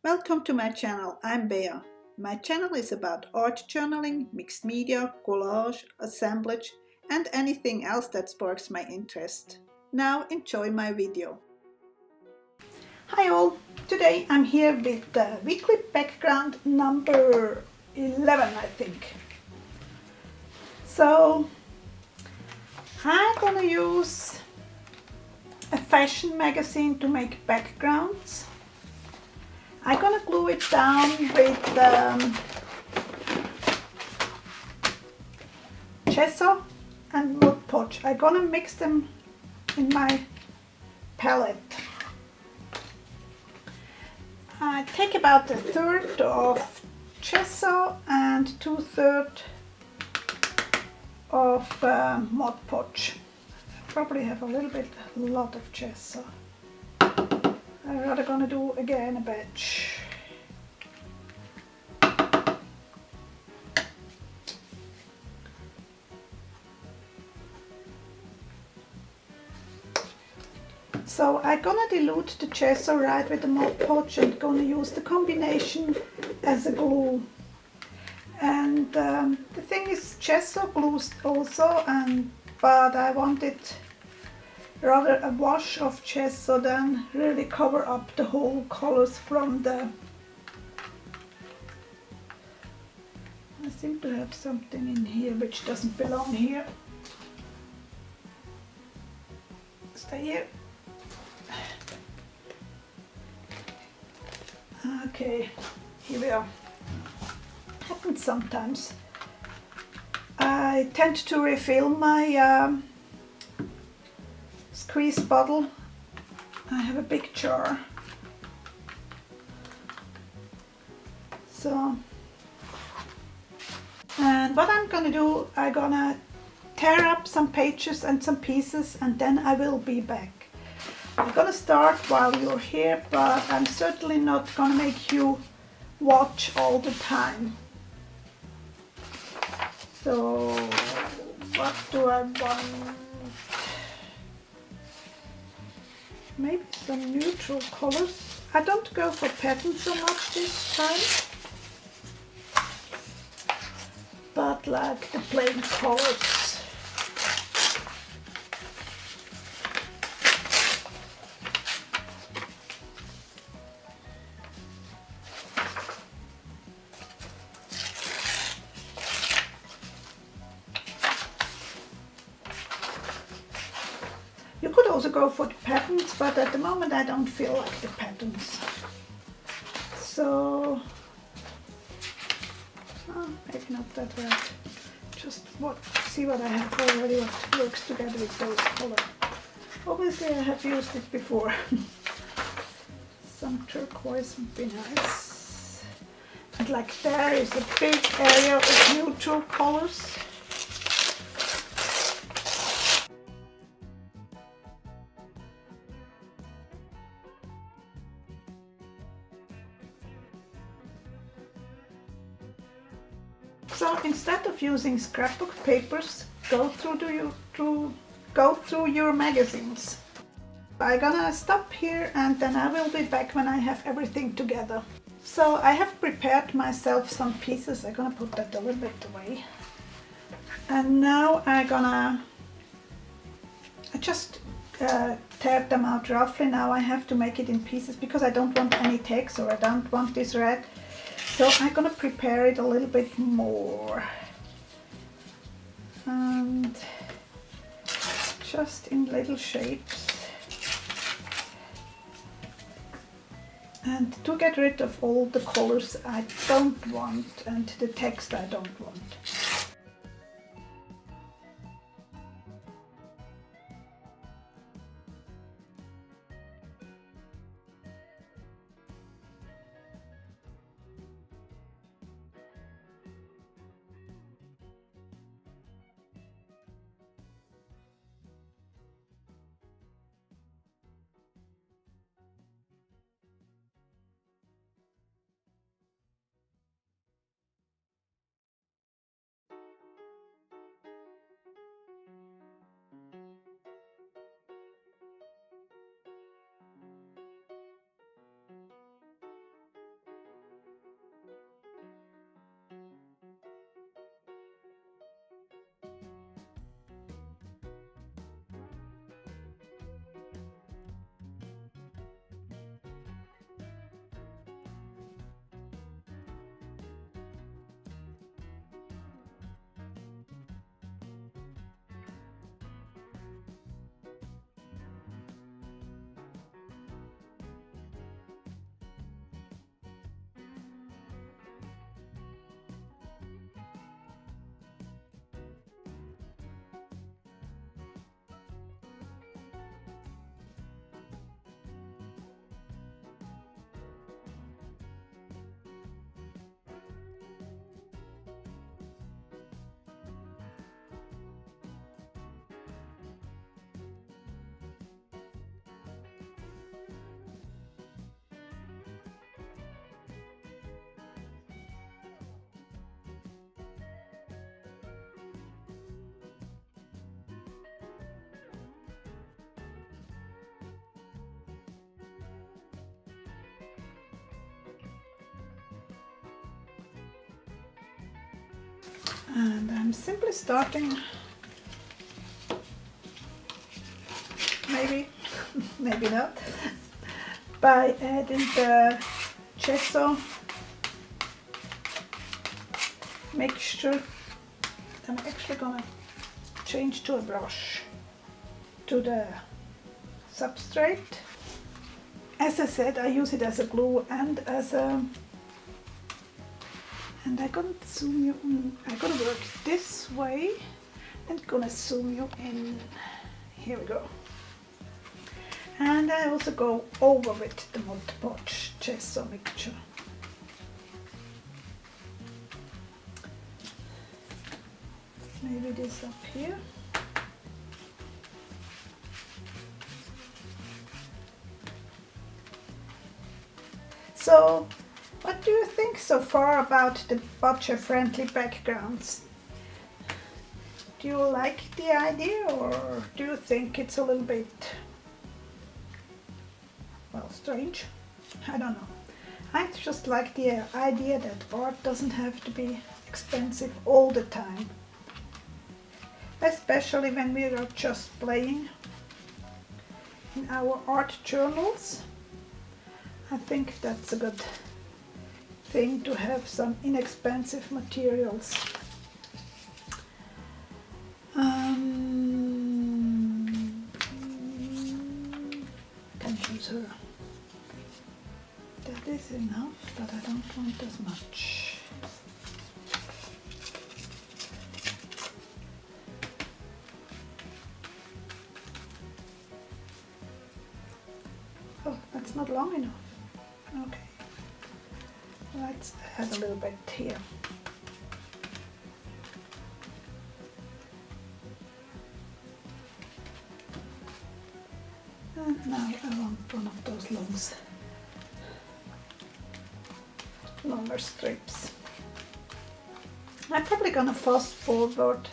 Welcome to my channel, I'm Bea. My channel is about art journaling, mixed media, collage, assemblage and anything else that sparks my interest. Now enjoy my video. Hi all, today I'm here with the weekly background number 11 I think. So I'm gonna use a fashion magazine to make backgrounds. I'm gonna glue it down with Gesso and Mod Podge. I'm gonna mix them in my palette. I take about a third of Gesso and 2/3 of Mod Podge. I probably have a lot of Gesso. I'm rather gonna do again a batch. So I'm gonna dilute the Gesso right with the Mod Podge and gonna use the combination as a glue. And the thing is, Gesso glues also, but I wanted rather a wash of Gesso than really cover up the whole colors from the... I seem to have something in here which doesn't belong here. Stay here. Okay, here we are. Happens sometimes. I tend to refill my squeeze bottle. I have a big jar. So, and what I'm gonna do, I'm gonna tear up some pages and some pieces and then I will be back. I'm gonna start while you're here, but I'm certainly not gonna make you watch all the time. So, what do I want? Maybe some neutral colors. I don't go for patterns so much this time, but like the plain colors. You could also go for the patterns, but at the moment I don't feel like the patterns. So, maybe not that right. Just see what I have already, what works together with those colors. Obviously I have used it before. Some turquoise would be nice. And like there is a big area of neutral colors. So instead of using scrapbook papers, go through your magazines. I'm gonna stop here and then I will be back when I have everything together. So I have prepared myself some pieces. I'm gonna put that a little bit away. And now I just tear them out roughly. Now I have to make it in pieces because I don't want any text or I don't want this red. So I'm gonna prepare it a little bit more. And just in little shapes. And to get rid of all the colors I don't want and the text I don't want. I'm simply starting, maybe, maybe not, by adding the gesso mixture. I'm actually gonna change to a brush to the substrate. As I said, I use it as a glue and as a, and I'm gonna zoom you in. I'm gonna work this way and gonna zoom you in. Here we go. And I also go over with the Mod Podge gesso mixture. Maybe this up here. So, what do you think so far about the budget-friendly backgrounds? Do you like the idea, or do you think it's a little bit, well, strange? I don't know. I just like the idea that art doesn't have to be expensive all the time. Especially when we are just playing in our art journals. I think that's a good thing to have some inexpensive materials. Can use her. That is enough, but I don't want as much. Oh, that's not long enough. Okay, let's add a little bit here. And now I want one of those longer strips. I'm probably gonna fast forward,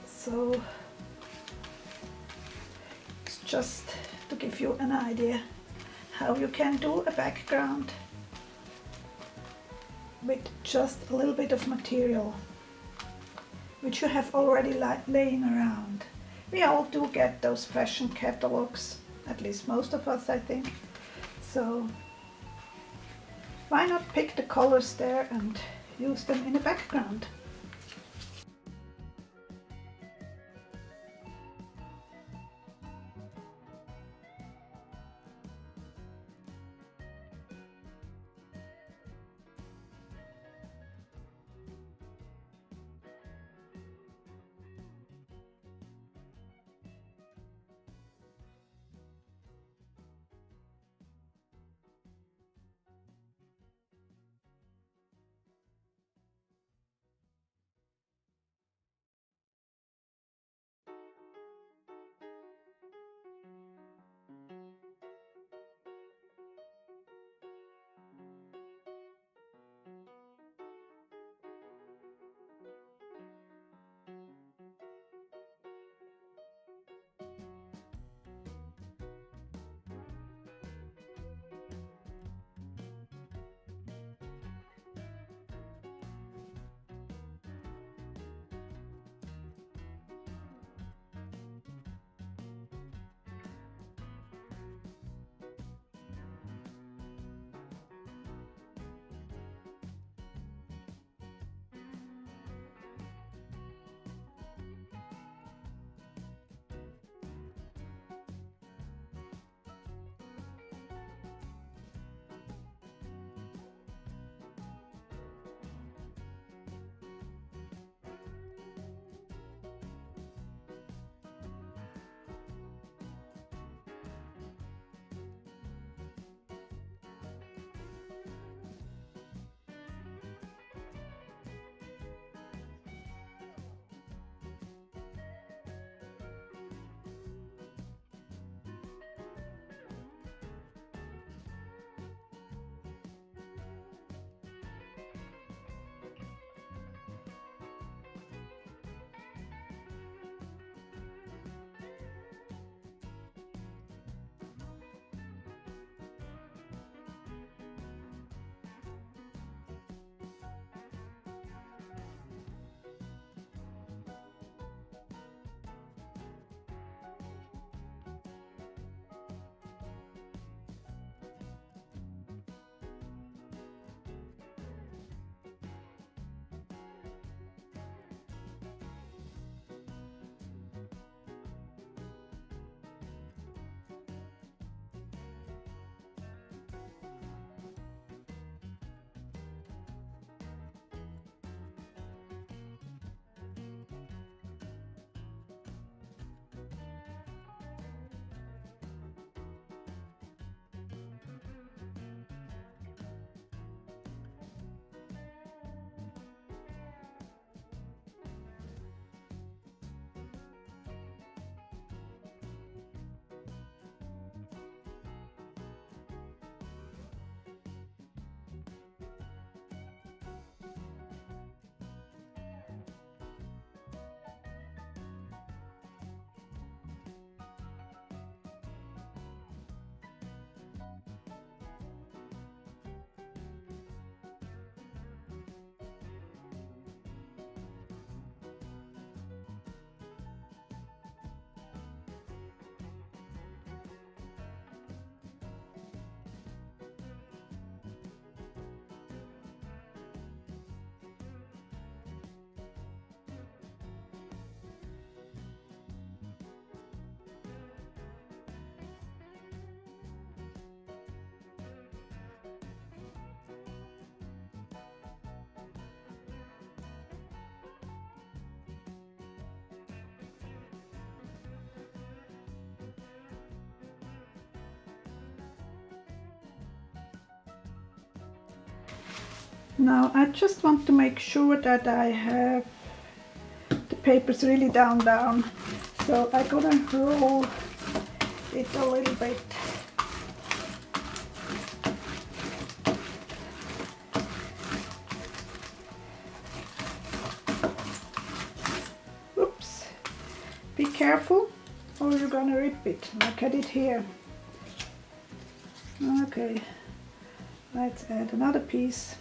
so it's just to give you an idea how you can do a background with just a little bit of material which you have already laying around. We all do get those fashion catalogs, at least most of us, I think. So why not pick the colors there and use them in the background? Now I just want to make sure that I have the papers really down. So I'm gonna roll it a little bit. Oops, be careful or you're gonna rip it. Look at it here. Okay, let's add another piece.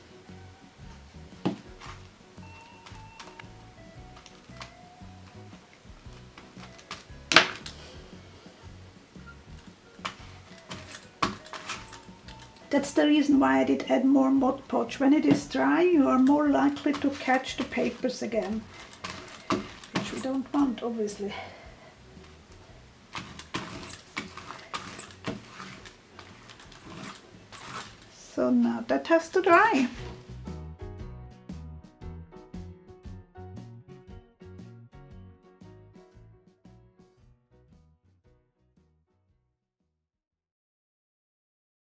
That's the reason why I did add more Mod Podge. When it is dry, you are more likely to catch the papers again, which we don't want, obviously. So now that has to dry.